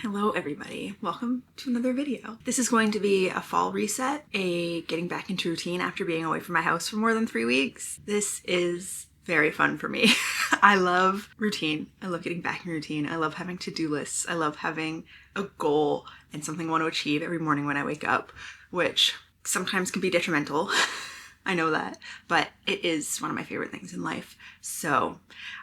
Hello everybody, welcome to another video. This is going to be a fall reset, a getting back into routine after being away from my house for more than 3 weeks. This is very fun for me. I love routine. I love getting back in routine. I love having to-do lists. I love having a goal and something I want to achieve every morning when I wake up, which sometimes can be detrimental. I know that, but it is one of my favorite things in life. So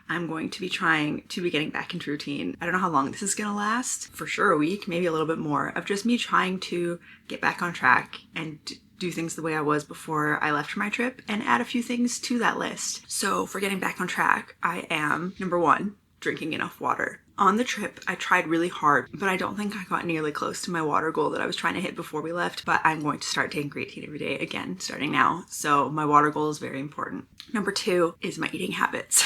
I'm going to be trying to be getting back into routine. I don't know how long this is gonna last. For sure a week, maybe a little bit more, of just me trying to get back on track and do things the way I was before I left for my trip and add a few things to that list. So for getting back on track, I am, number one, drinking enough water. On the trip, I tried really hard, but I don't think I got nearly close to my water goal that I was trying to hit before we left, but I'm going to start taking creatine every day again, starting now. So my water goal is very important. Number two is my eating habits.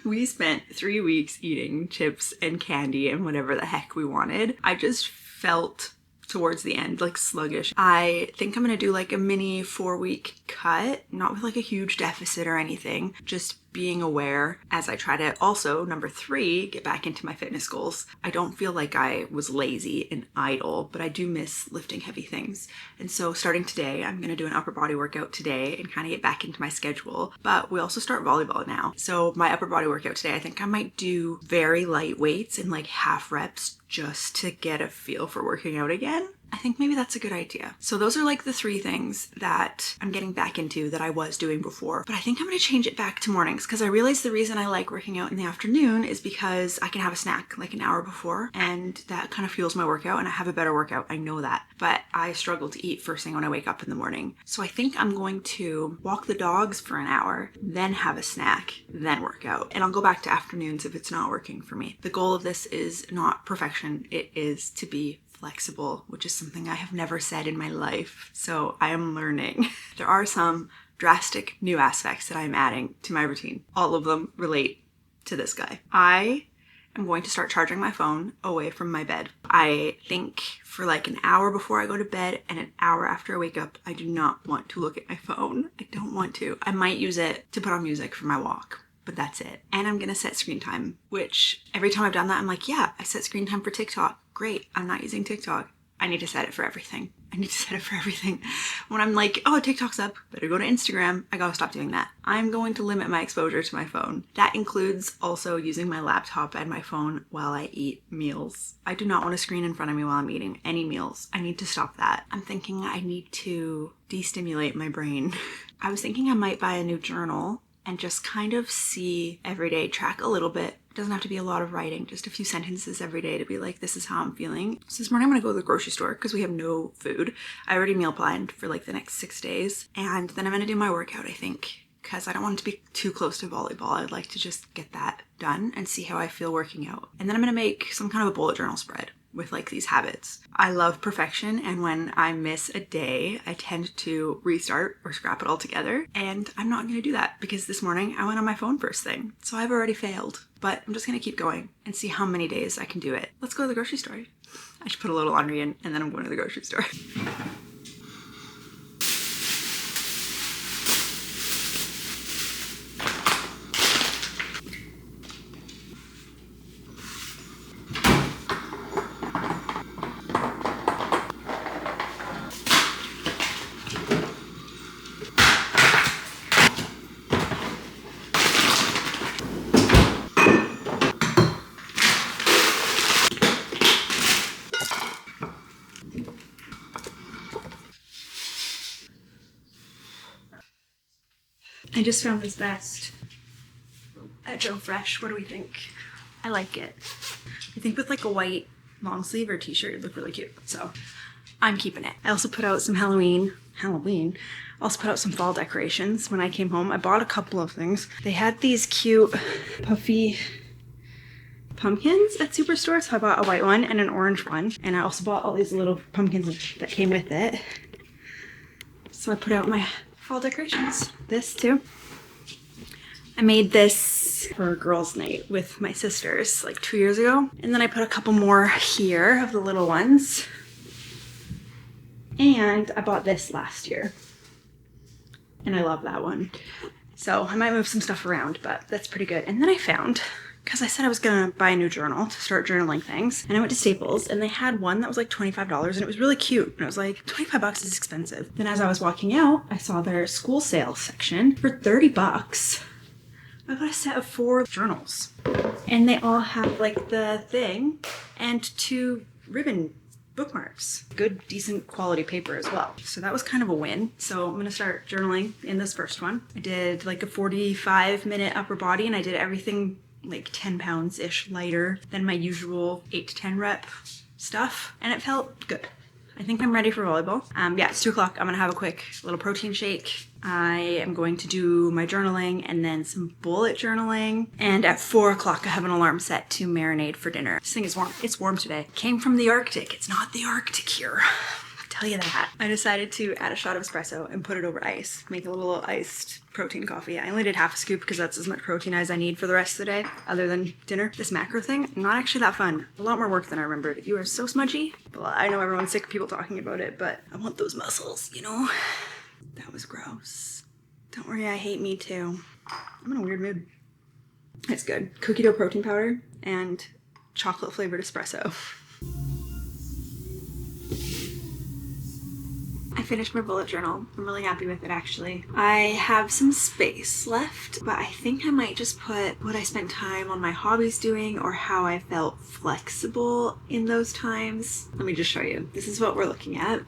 We spent 3 weeks eating chips and candy and whatever the heck we wanted. I just felt towards the end like sluggish. I think I'm gonna do like a mini 4-week cut, not with like a huge deficit or anything, just being aware as I try to also, number three, get back into my fitness goals. I don't feel like I was lazy and idle, but I do miss lifting heavy things. And so starting today, I'm gonna do an upper body workout today and kind of get back into my schedule. But we also start volleyball now. So my upper body workout today, I think I might do very light weights and like half reps just to get a feel for working out again. I think maybe that's a good idea. So those are like the 3 things that I'm getting back into that I was doing before. But I think I'm gonna change it back to mornings because I realized the reason I like working out in the afternoon is because I can have a snack like an hour before and that kind of fuels my workout and I have a better workout. I know that. But I struggle to eat first thing when I wake up in the morning. So I think I'm going to walk the dogs for an hour, then have a snack, then work out. And I'll go back to afternoons if it's not working for me. The goal of this is not perfection. It is to be flexible, which is something I have never said in my life. So I am learning. There are some drastic new aspects that I'm adding to my routine. All of them relate to this guy. I am going to start charging my phone away from my bed. I think for like an hour before I go to bed and an hour after I wake up, I do not want to look at my phone. I don't want to. I might use it to put on music for my walk, but that's it. And I'm gonna set screen time, which every time I've done that, I'm like, yeah, I set screen time for TikTok. Great, I'm not using TikTok. I need to set it for everything. I need to set it for everything. When I'm like, oh, TikTok's up, better go to Instagram, I gotta stop doing that. I'm going to limit my exposure to my phone. That includes also using my laptop and my phone while I eat meals. I do not want a screen in front of me while I'm eating any meals. I need to stop that. I'm thinking I need to de-stimulate my brain. I was thinking I might buy a new journal and just kind of see every day, track a little bit. It doesn't have to be a lot of writing, just a few sentences every day to be like, this is how I'm feeling. So this morning I'm gonna go to the grocery store because we have no food. I already meal planned for like the next 6 days. And then I'm gonna do my workout, I think, because I don't want it to be too close to volleyball. I'd like to just get that done and see how I feel working out. And then I'm gonna make some kind of a bullet journal spread with like these habits. I love perfection, and when I miss a day, I tend to restart or scrap it all together. And I'm not gonna do that because this morning I went on my phone first thing. So I've already failed, but I'm just gonna keep going and see how many days I can do it. Let's go to the grocery store. I should put a little laundry in and then I'm going to the grocery store. I just found this vest at Joe Fresh. What do we think? I like it. I think with like a white long sleeve or t-shirt it'd look really cute. So I'm keeping it. I also put out some Halloween. I also put out some fall decorations. When I came home, I bought a couple of things. They had these cute puffy pumpkins at Superstore. So I bought a white one and an orange one. And I also bought all these little pumpkins that came with it. So I put out my fall decorations. This too. I made this for girls' night with my sisters like 2 years ago. And then I put a couple more here of the little ones. And I bought this last year. And I love that one. So I might move some stuff around, but that's pretty good. And then I found because I said I was gonna buy a new journal to start journaling things, and I went to Staples and they had one that was like $25 and it was really cute, and I was like, 25 bucks is expensive. Then as I was walking out, I saw their school sale section for 30 bucks. I got a set of 4 journals and they all have like the thing and 2 ribbon bookmarks. Good, decent quality paper as well. So that was kind of a win. So I'm gonna start journaling in this first one. I did like a 45-minute upper body and I did everything like 10 pounds-ish lighter than my usual 8 to 10 rep stuff. And it felt good. I think I'm ready for volleyball. Yeah, it's 2 o'clock. I'm gonna have a quick little protein shake. I am going to do my journaling and then some bullet journaling. And at 4 o'clock, I have an alarm set to marinate for dinner. This thing is warm. It's warm today. Came from the Arctic. It's not the Arctic here. I'll tell you that. I decided to add a shot of espresso and put it over ice. Make a little iced protein coffee. I only did half a scoop because that's as much protein as I need for the rest of the day, other than dinner. This macro thing, not actually that fun. A lot more work than I remembered. You are so smudgy. Well, I know everyone's sick of people talking about it, but I want those muscles, you know? That was gross. Don't worry, I hate me too. I'm in a weird mood. It's good. Cookie dough protein powder and chocolate flavored espresso. I finished my bullet journal. I'm really happy with it actually. I have some space left, but I think I might just put what I spent time on my hobbies doing or how I felt flexible in those times. Let me just show you. This is what we're looking at.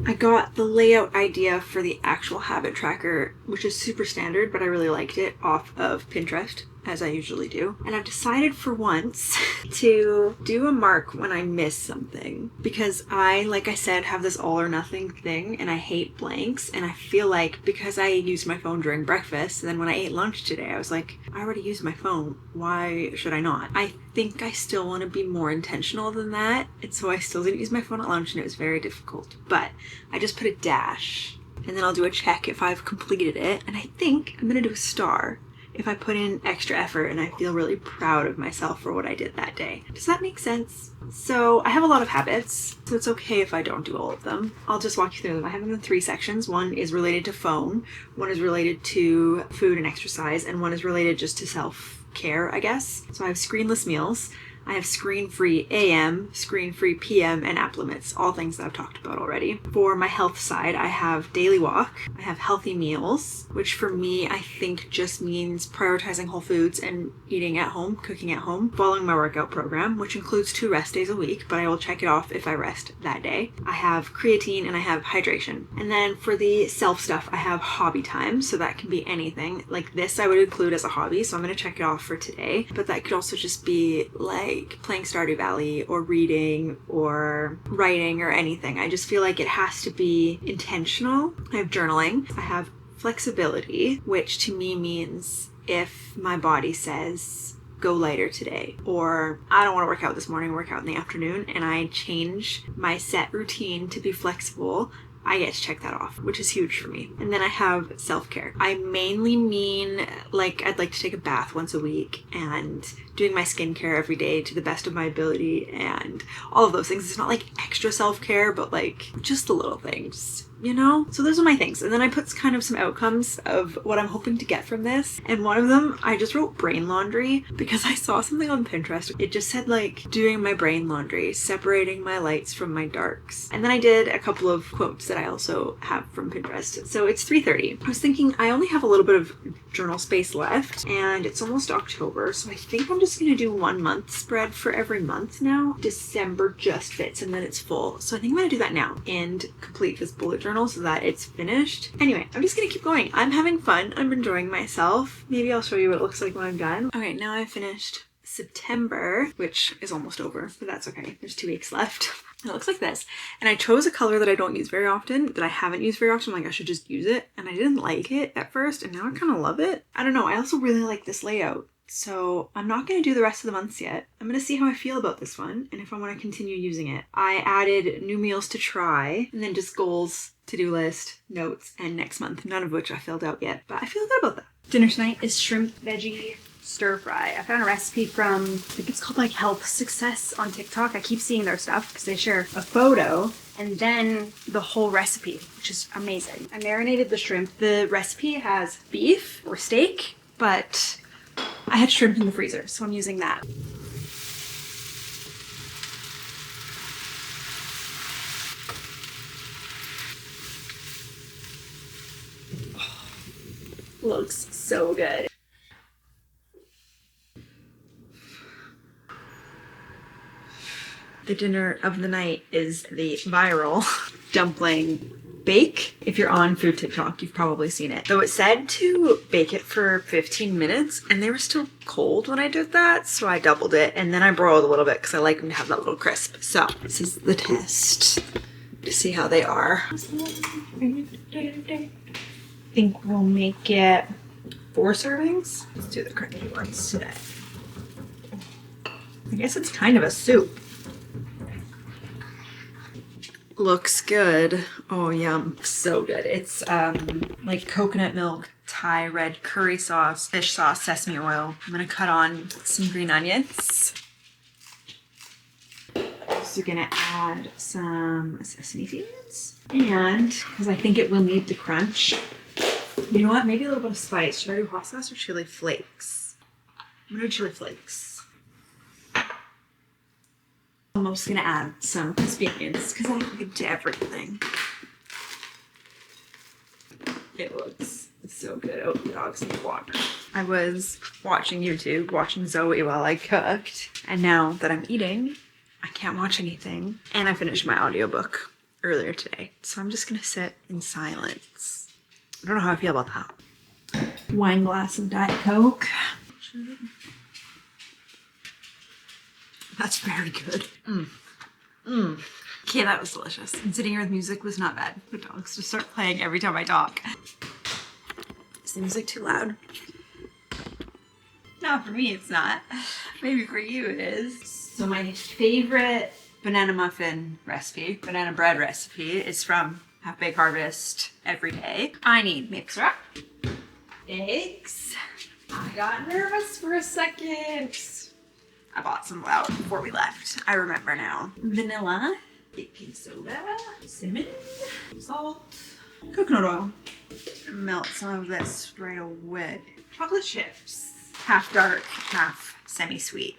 I got the layout idea for the actual habit tracker, which is super standard, but I really liked it, off of Pinterest, as I usually do. And I've decided for once to do a mark when I miss something, because I, like I said, have this all or nothing thing and I hate blanks. And I feel like because I used my phone during breakfast, and then when I ate lunch today, I was like, I already used my phone. Why should I not? I think I still want to be more intentional than that. And so I still didn't use my phone at lunch and it was very difficult. But I just put a dash and then I'll do a check if I've completed it. And I think I'm going to do a star if I put in extra effort and I feel really proud of myself for what I did that day. Does that make sense? So I have a lot of habits, so it's okay if I don't do all of them. I'll just walk you through them. I have them in 3 sections. One is related to phone, one is related to food and exercise, and one is related just to self-care, I guess. So I have screenless meals. I have screen-free AM, screen-free PM, and app limits, all things that I've talked about already. For my health side, I have daily walk, I have healthy meals, which for me, I think just means prioritizing whole foods and eating at home, cooking at home, following my workout program, which includes 2 rest days a week, but I will check it off if I rest that day. I have creatine and I have hydration. And then for the self stuff, I have hobby time, so that can be anything. Like this I would include as a hobby, so I'm going to check it off for today, but that could also just be like playing Stardew Valley or reading or writing or anything. I just feel like it has to be intentional. I have journaling. I have flexibility, which to me means if my body says go lighter today, or I don't want to work out this morning, work out in the afternoon, and I change my set routine to be flexible, I get to check that off, which is huge for me. And then I have self-care. I mainly mean like I'd like to take a bath once a week and doing my skincare every day to the best of my ability and all of those things. It's not like extra self-care, but like just the little things, you know? So those are my things. And then I put kind of some outcomes of what I'm hoping to get from this. And one of them, I just wrote brain laundry because I saw something on Pinterest. It just said like doing my brain laundry, separating my lights from my darks. And then I did a couple of quotes that I also have from Pinterest. So it's 3:30. I was thinking I only have a little bit of journal space left and it's almost October. So I think I'm just gonna do 1 month spread for every month now. December just fits and then it's full. So I think I'm gonna do that now and complete this bullet journal so that it's finished. Anyway, I'm just gonna keep going. I'm having fun. I'm enjoying myself. Maybe I'll show you what it looks like when I'm done. Okay, now I've finished September, which is almost over, but that's okay. There's 2 weeks left. It looks like this. And I chose a color that I don't use very often, that I haven't used very often. I'm like, I should just use it. And I didn't like it at first, and now I kind of love it. I don't know. I also really like this layout. So I'm not going to do the rest of the months yet. I'm going to see how I feel about this one and if I want to continue using it. I added new meals to try and then just goals, to-do list, notes, and next month, none of which I filled out yet, but I feel good about that. Dinner tonight is shrimp veggie stir fry. I found a recipe from, I think it's called like Health Success on TikTok. I keep seeing their stuff because they share a photo and then the whole recipe, which is amazing. I marinated the shrimp. The recipe has beef or steak, but I had shrimp in the freezer, so I'm using that. Looks so good. The dinner of the night is the viral dumpling bake. If you're on food TikTok, you've probably seen it. Though it said to bake it for 15 minutes and they were still cold when I did that. So I doubled it and then I broiled a little bit because I like them to have that little crisp. So this is the test to see how they are. I think we'll make it 4 servings. Let's do the crunchy ones today. I guess it's kind of a soup. Looks good. Oh, yum. So good. It's like coconut milk, Thai red curry sauce, fish sauce, sesame oil. I'm gonna cut on some green onions. Also gonna add some sesame seeds. And, because I think it will need to crunch, you know what? Maybe a little bit of spice. Should I do hot sauce or chili flakes? I'm gonna do chili flakes. I'm also gonna add some crispy onions because I can do everything. It looks so good. Oh, the dogs need water. I was watching YouTube, watching Zoe while I cooked, and now that I'm eating, I can't watch anything. And I finished my audiobook earlier today, so I'm just gonna sit in silence. I don't know how I feel about that. Wine glass of Diet Coke. That's very good. Okay, that was delicious. And sitting here with music was not bad. The dogs just start playing every time I talk. Is the music too loud? No, for me it's not. Maybe for you it is. So my favorite banana muffin recipe, banana bread recipe, is from Half Baked Harvest every day. I need maple syrup, eggs. I got nervous for a second. I bought some out before we left. I remember now. Vanilla, baking soda, cinnamon, salt, coconut oil. Melt some of this right away. Chocolate chips. Half dark, half semi-sweet.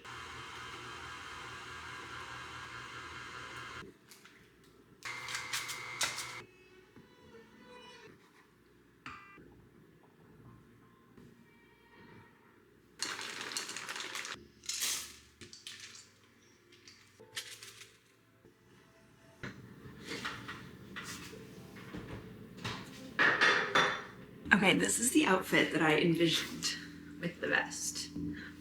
Okay, this is the outfit that I envisioned with the vest.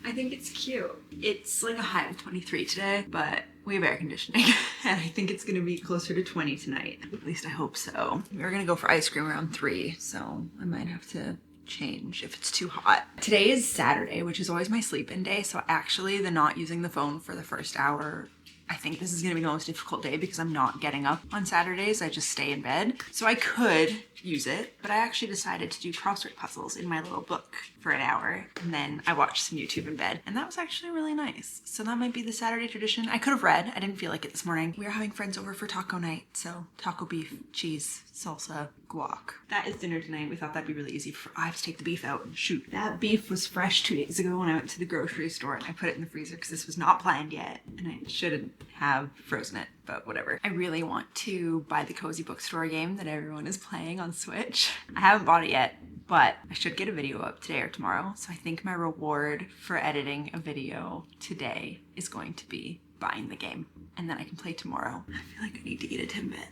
I think it's cute. It's like a high of 23 today, but we have air conditioning and I think it's gonna be closer to 20 tonight. At least I hope so. We're gonna go for ice cream around 3, so I might have to change if it's too hot. Today is Saturday, which is always my sleep-in day, so actually the not using the phone for the first hour, I think this is gonna be the most difficult day because I'm not getting up on Saturdays. I just stay in bed. So I could use it, but I actually decided to do crossword puzzles in my little book for an hour. And then I watched some YouTube in bed and that was actually really nice. So that might be the Saturday tradition. I could have read, I didn't feel like it this morning. We are having friends over for taco night. So taco beef, cheese, salsa, guac. That is dinner tonight. We thought that'd be really easy for Ives to take the beef out and shoot. That beef was fresh 2 days ago when I went to the grocery store and I put it in the freezer because this was not planned yet and I shouldn't have frozen it, but whatever. I really want to buy the Cozy Bookstore game that everyone is playing on Switch. I haven't bought it yet, but I should get a video up today or tomorrow. So I think my reward for editing a video today is going to be buying the game and then I can play tomorrow. I feel like I need to eat a Timbit.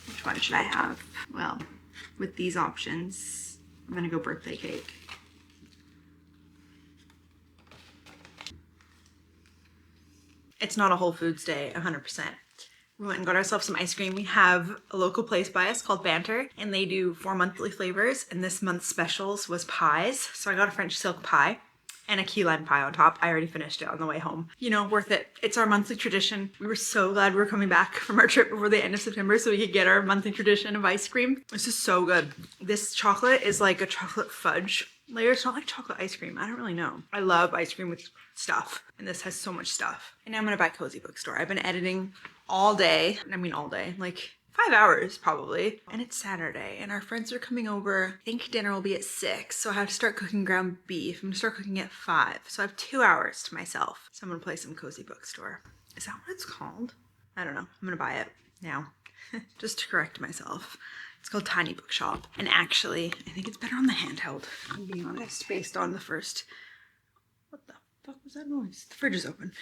Which one should I have? Well, with these options, I'm gonna go birthday cake. It's not a Whole Foods day, 100%. We went and got ourselves some ice cream. We have a local place by us called Banter, and they do 4 monthly flavors, and this month's specials was pies. So I got a French silk pie and a key lime pie on top. I already finished it on the way home. You know, worth it. It's our monthly tradition. We were so glad we were coming back from our trip before the end of September so we could get our monthly tradition of ice cream. This is so good. This chocolate is like a chocolate fudge layer. It's not like chocolate ice cream. I don't really know. I love ice cream with stuff, and this has so much stuff. And now I'm gonna buy Cozy Bookstore. I've been editing all day. I mean all day, like 5 hours probably. And it's Saturday and our friends are coming over. I think dinner will be at 6, so I have to start cooking ground beef. I'm gonna start cooking at 5, so I have 2 hours to myself. So I'm gonna play some cozy bookstore. Is that what it's called? I don't know. I'm gonna buy it now. Just to correct myself. It's called Tiny Bookshop. And actually, I think it's better on the handheld, I'm being honest, based on the first... What the fuck was that noise? The fridge is open.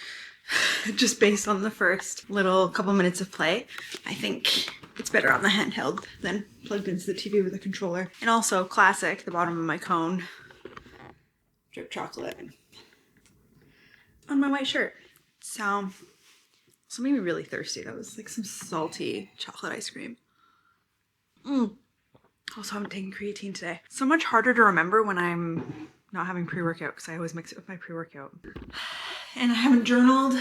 Just based on the first little couple minutes of play, I think it's better on the handheld than plugged into the TV with a controller. And also, classic, the bottom of my cone, drip chocolate on my white shirt. So made me really thirsty. That was like some salty chocolate ice cream. Also haven't taken creatine today. So much harder to remember when I'm not having pre-workout because I always mix it with my pre-workout. And I haven't journaled.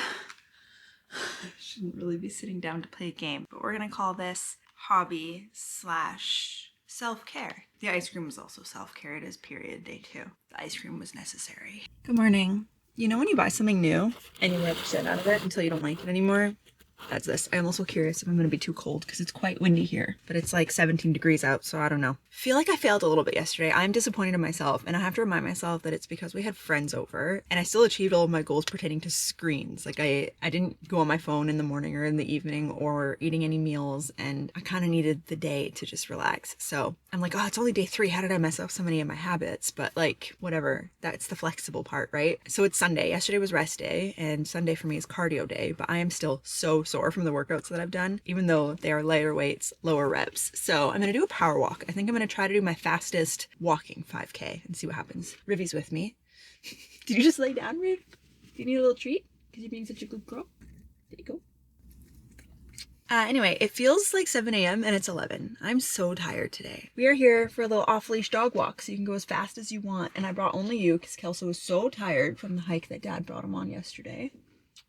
I shouldn't really be sitting down to play a game, but we're gonna call this hobby slash self-care. The ice cream was also self-care. It is period day 2. The ice cream was necessary. Good morning. You know when you buy something new and you never sit out of it until you don't like it anymore? That's this. I'm also curious if I'm going to be too cold because it's quite windy here, but it's like 17 degrees out, so I don't know. Feel like I failed a little bit yesterday. I'm disappointed in myself, and I have to remind myself that it's because we had friends over, and I still achieved all of my goals pertaining to screens. Like I didn't go on my phone in the morning or in the evening or eating any meals, and I kind of needed the day to just relax. So I'm like, oh, it's only day 3. How did I mess up so many of my habits? But like, whatever. That's the flexible part, right? So it's Sunday. Yesterday was rest day, and Sunday for me is cardio day, but I am still so sore from the workouts that I've done, even though they are lighter weights, lower reps. So I'm gonna do a power walk. I think I'm gonna try to do my fastest walking 5K and see what happens. Rivy's with me. Did you just lay down, Riv? Do you need a little treat? Because you're being such a good girl? There you go. Anyway, it feels like 7 a.m. and it's 11. I'm so tired today. We are here for a little off-leash dog walk, so you can go as fast as you want. And I brought only you because Kelso was so tired from the hike that Dad brought him on yesterday.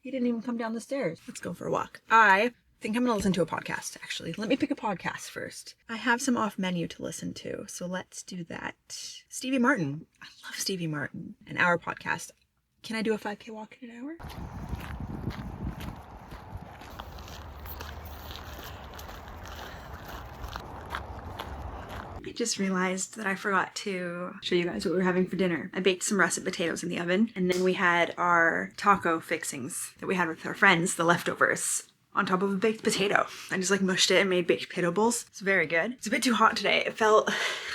He didn't even come down the stairs. Let's go for a walk. I think I'm gonna listen to a podcast, actually. Let me pick a podcast first. I have some off menu to listen to, so let's do that. Stevie Martin. I love Stevie Martin. An hour podcast. Can I do a 5K walk in an hour? I just realized that I forgot to show you guys what we were having for dinner. I baked some russet potatoes in the oven, and then we had our taco fixings that we had with our friends, the leftovers, on top of a baked potato. I just like mushed it and made baked potato bowls. It's very good. It's a bit too hot today. It felt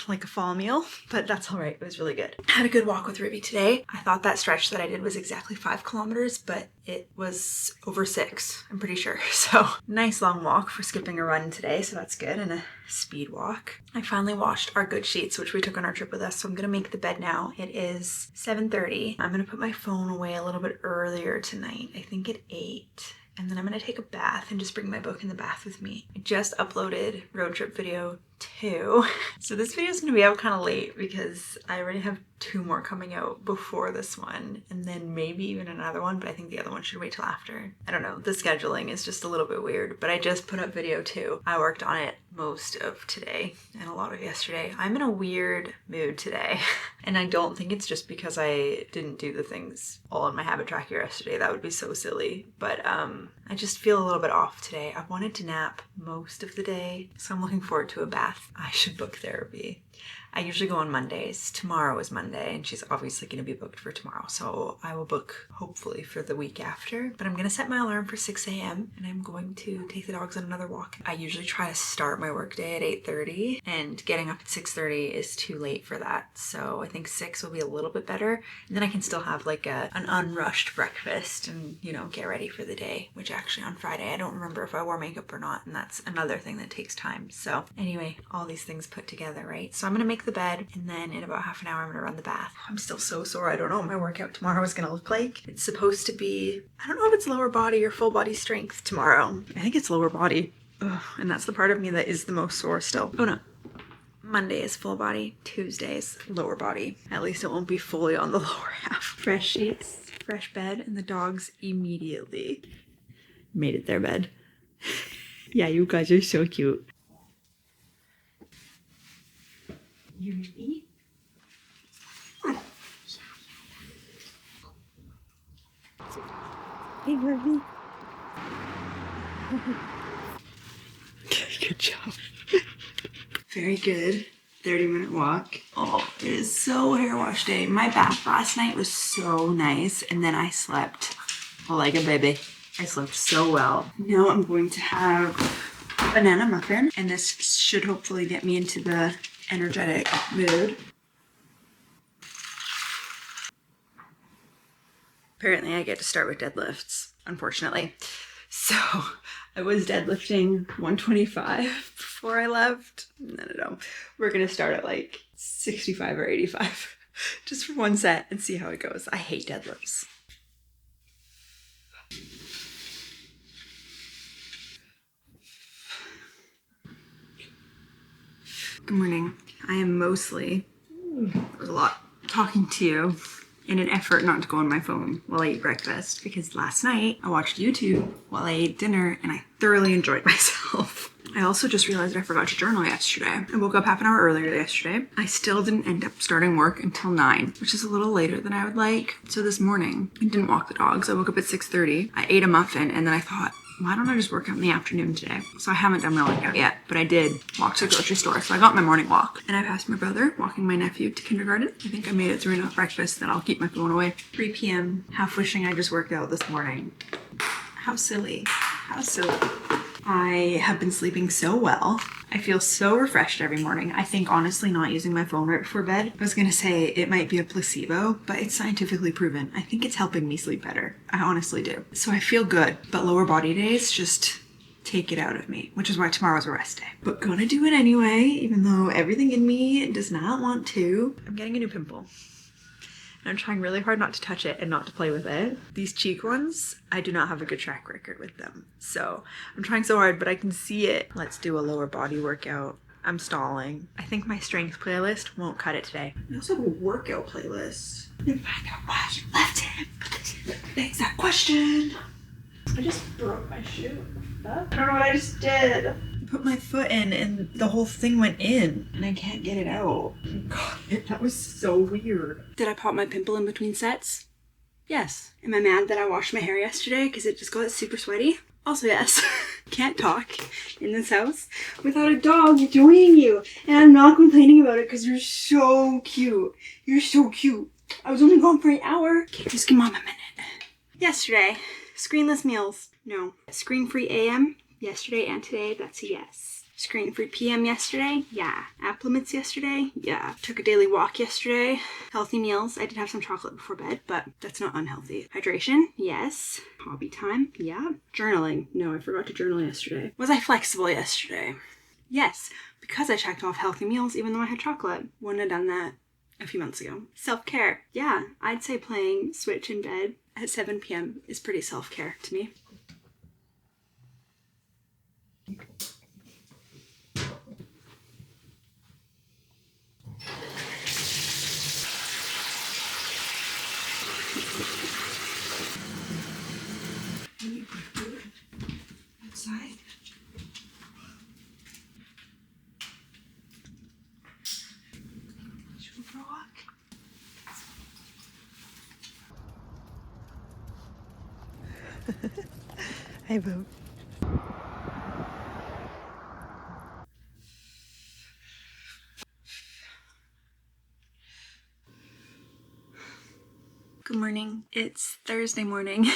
like a fall meal, but that's all right. It was really good. I had a good walk with Rivy today. I thought that stretch that I did was exactly 5 kilometers, but it was over 6, I'm pretty sure. So nice long walk for skipping a run today, so that's good, and a speed walk. I finally washed our good sheets, which we took on our trip with us, so I'm gonna make the bed now. It is 7:30. I'm gonna put my phone away a little bit earlier tonight. I think at 8. And then I'm gonna take a bath and just bring my book in the bath with me. I just uploaded road trip video 2. So this video is gonna be out kind of late because I already have 2 more coming out before this one, and then maybe even another one, but I think the other one should wait till after. I don't know, the scheduling is just a little bit weird, but I just put up video 2. I worked on it most of today and a lot of yesterday. I'm in a weird mood today, and I don't think it's just because I didn't do the things all on my habit tracker yesterday. That would be so silly, but I just feel a little bit off today. I wanted to nap most of the day, so I'm looking forward to a bath. I should book therapy. I usually go on Mondays. Tomorrow is Monday, and she's obviously going to be booked for tomorrow, so I will book hopefully for the week after. But I'm going to set my alarm for 6 a.m. and I'm going to take the dogs on another walk. I usually try to start my workday at 8:30, and getting up at 6:30 is too late for that. So I think 6 will be a little bit better, and then I can still have like an unrushed breakfast and, you know, get ready for the day, which actually on Friday I don't remember if I wore makeup or not, and that's another thing that takes time. So anyway, all these things put together, right? So I'm going to make the bed, and then in about half an hour I'm gonna run the bath. I'm still so sore. I don't know what my workout tomorrow is gonna look like. It's supposed to be, I don't know if it's lower body or full body strength tomorrow. I think it's lower body. Ugh, and that's the part of me that is the most sore still. Oh no. Monday is full body, Tuesday is lower body. At least it won't be fully on the lower half. Fresh sheets, fresh bed, and the dogs immediately made it their bed. Yeah, you guys are so cute. You ready? Hey, Ruby. Good job. Very good. 30-minute walk. Oh, it is so hair wash day. My bath last night was so nice, and then I slept like a baby. I slept so well. Now I'm going to have a banana muffin, and this should hopefully get me into the energetic mood. Apparently I get to start with deadlifts, unfortunately. So I was deadlifting 125 before I left. No. We're gonna start at like 65 or 85 just for one set and see how it goes. I hate deadlifts. Good morning. I am mostly, there's a lot, talking to you in an effort not to go on my phone while I eat breakfast, because last night I watched YouTube while I ate dinner and I thoroughly enjoyed myself. I also just realized I forgot to journal yesterday. I woke up half an hour earlier yesterday. I still didn't end up starting work until 9, which is a little later than I would like. So this morning, I didn't walk the dogs. I woke up at 6:30. I ate a muffin, and then I thought, why don't I just work out in the afternoon today? So I haven't done my workout yet, but I did walk to the grocery store. So I got my morning walk, and I passed my brother walking my nephew to kindergarten. I think I made it through enough breakfast that I'll keep my phone away. 3 p.m. half wishing I just worked out this morning. How silly. How silly. I have been sleeping so well. I feel so refreshed every morning. I think honestly not using my phone right before bed, I was gonna say it might be a placebo, but it's scientifically proven. I think it's helping me sleep better. I honestly do. So I feel good, but lower body days just take it out of me, which is why tomorrow's a rest day. But gonna do it anyway, even though everything in me does not want to. I'm getting a new pimple. I'm trying really hard not to touch it and not to play with it. These cheek ones, I do not have a good track record with them. So I'm trying so hard, but I can see it. Let's do a lower body workout. I'm stalling. I think my strength playlist won't cut it today. I also have a workout playlist. And find out why you left him. Thanks, that question. I just broke my shoe. I don't know what I just did. I put my foot in and the whole thing went in and I can't get it out. God, that was so weird. Did I pop my pimple in between sets? Yes. Am I mad that I washed my hair yesterday because it just got super sweaty? Also yes. Can't talk in this house without a dog joining you. And I'm not complaining about it because you're so cute. You're so cute. I was only gone for an hour. Okay, just give mom a minute. Yesterday, screenless meals. No. Screen-free AM. Yesterday and today, that's a yes. Screen-free PM yesterday? Yeah. Apple mitts yesterday? Yeah. Took a daily walk yesterday. Healthy meals. I did have some chocolate before bed, but that's not unhealthy. Hydration? Yes. Hobby time? Yeah. Journaling? No, I forgot to journal yesterday. Was I flexible yesterday? Yes. Because I checked off healthy meals even though I had chocolate. Wouldn't have done that a few months ago. Self-care? Yeah. I'd say playing Switch in bed at 7 p.m. is pretty self-care to me. Outside. Should we go for a walk? Hi, Boo. Good morning. It's Thursday morning.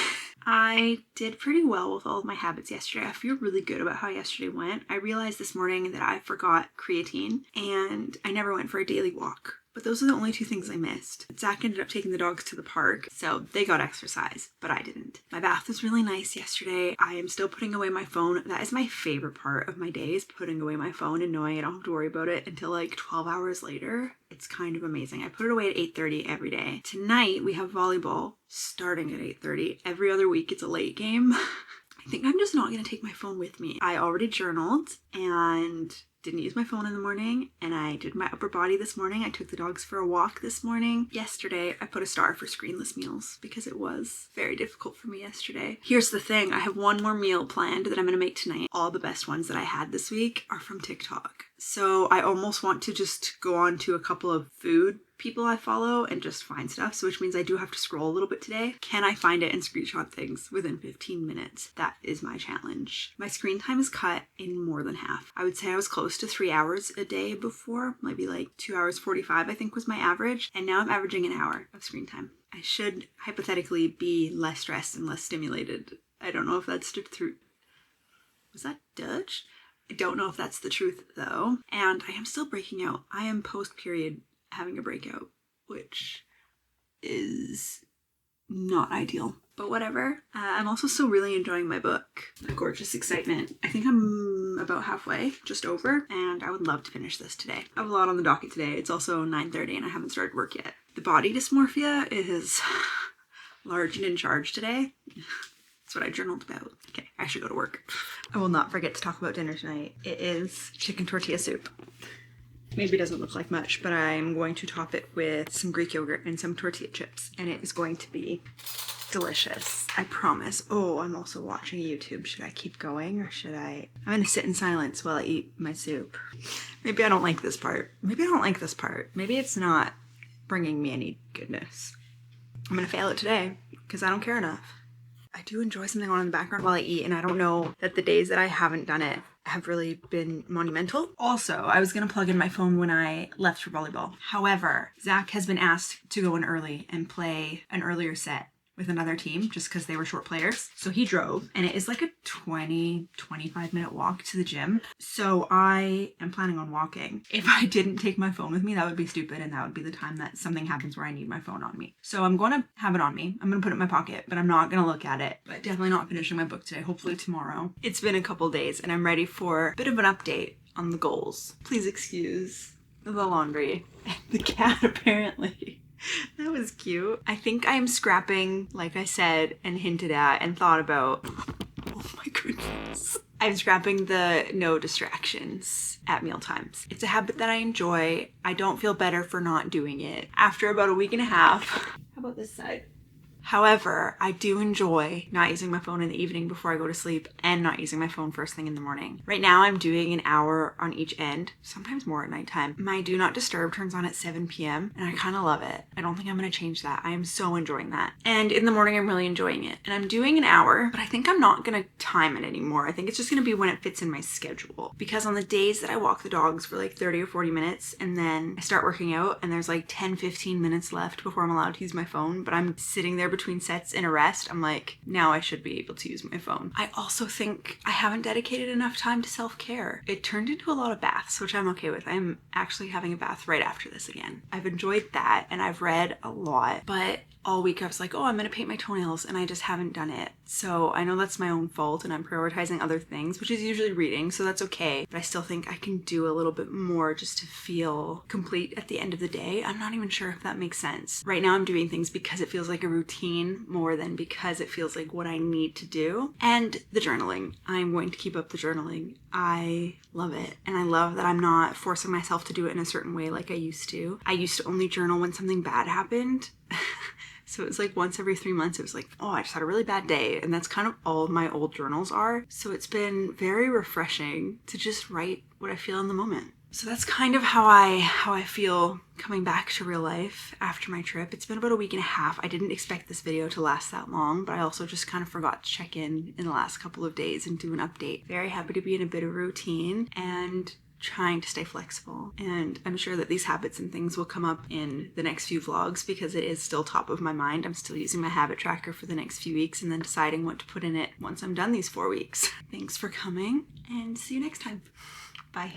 I did pretty well with all of my habits yesterday. I feel really good about how yesterday went. I realized this morning that I forgot creatine and I never went for a daily walk. But those are the only 2 things I missed. Zach ended up taking the dogs to the park, so they got exercise, but I didn't. My bath was really nice yesterday. I am still putting away my phone. That is my favorite part of my day, is putting away my phone and knowing I don't have to worry about it until like 12 hours later. It's kind of amazing. I put it away at 8:30 every day. Tonight we have volleyball starting at 8:30. Every other week it's a late game. I think I'm just not going to take my phone with me. I already journaled and didn't use my phone in the morning, and I did my upper body this morning. I took the dogs for a walk this morning. Yesterday, I put a star for screenless meals because it was very difficult for me yesterday. Here's the thing. I have one more meal planned that I'm going to make tonight. All the best ones that I had this week are from TikTok. So I almost want to just go on to a couple of food people I follow and just find stuff, so which means I do have to scroll a little bit today. Can I find it and screenshot things within 15 minutes? That is my challenge. My screen time is cut in more than half. I would say I was close to 3 hours a day before, maybe like 2 hours 45 I think was my average, and now I'm averaging an hour of screen time. I should hypothetically be less stressed and less stimulated. I don't know if that's the truth. Was that Dutch? I don't know if that's the truth though. And I am still breaking out. I am post-period having a breakout, which is not ideal, but whatever. I'm also still really enjoying my book, Gorgeous Excitement. I think I'm about halfway, just over, and I would love to finish this today. I have a lot on the docket today. It's also 9:30 and I haven't started work yet. The body dysmorphia is large and in charge today. That's what I journaled about. Okay, I should go to work. I will not forget to talk about dinner tonight. It is chicken tortilla soup. Maybe it doesn't look like much, but I'm going to top it with some Greek yogurt and some tortilla chips, and it is going to be delicious. I promise. Oh, I'm also watching YouTube. Should I keep going or should I? I'm gonna sit in silence while I eat my soup. Maybe I don't like this part. Maybe I don't like this part. Maybe it's not bringing me any goodness. I'm gonna fail it today because I don't care enough. I do enjoy something on in the background while I eat, and I don't know that the days that I haven't done it have really been monumental. Also, I was gonna plug in my phone when I left for volleyball. However, Zach has been asked to go in early and play an earlier set with another team just because they were short players. So he drove, and it is like a 25 minute walk to the gym. So I am planning on walking. If I didn't take my phone with me, that would be stupid, and that would be the time that something happens where I need my phone on me. So I'm going to have it on me. I'm going to put it in my pocket, but I'm not going to look at it. But definitely not finishing my book today, hopefully tomorrow. It's been a couple days and I'm ready for a bit of an update on the goals. Please excuse the laundry and the cat apparently. That was cute. I think I'm scrapping, like I said and hinted at and thought about. Oh my goodness. I'm scrapping the no distractions at meal times. It's a habit that I enjoy. I don't feel better for not doing it. After about a week and a half. How about this side? However, I do enjoy not using my phone in the evening before I go to sleep and not using my phone first thing in the morning. Right now I'm doing an hour on each end, sometimes more at nighttime. My do not disturb turns on at 7 p.m. and I kind of love it. I don't think I'm going to change that. I am so enjoying that. And in the morning I'm really enjoying it. And I'm doing an hour, but I think I'm not going to time it anymore. I think it's just going to be when it fits in my schedule. Because on the days that I walk the dogs for like 30 or 40 minutes and then I start working out and there's like 10-15 minutes left before I'm allowed to use my phone, but I'm sitting there between sets in a rest, I'm like, now I should be able to use my phone. I also think I haven't dedicated enough time to self-care. It turned into a lot of baths, which I'm okay with. I'm actually having a bath right after this again. I've enjoyed that and I've read a lot, but all week I was like, oh, I'm gonna paint my toenails, and I just haven't done it. So I know that's my own fault and I'm prioritizing other things, which is usually reading, so that's okay. But I still think I can do a little bit more just to feel complete at the end of the day. I'm not even sure if that makes sense. Right now I'm doing things because it feels like a routine more than because it feels like what I need to do. And the journaling. I'm going to keep up the journaling. I love it. And I love that I'm not forcing myself to do it in a certain way like I used to. I used to only journal when something bad happened. So it was like once every 3 months, it was like, oh, I just had a really bad day. And that's kind of all my old journals are. So it's been very refreshing to just write what I feel in the moment. So that's kind of how I feel coming back to real life after my trip. It's been about a week and a half. I didn't expect this video to last that long, but I also just kind of forgot to check in the last couple of days and do an update. Very happy to be in a bit of routine and trying to stay flexible, and I'm sure that these habits and things will come up in the next few vlogs because it is still top of my mind. I'm still using my habit tracker for the next few weeks and then deciding what to put in it once I'm done these 4 weeks. Thanks for coming and see you next time. Bye.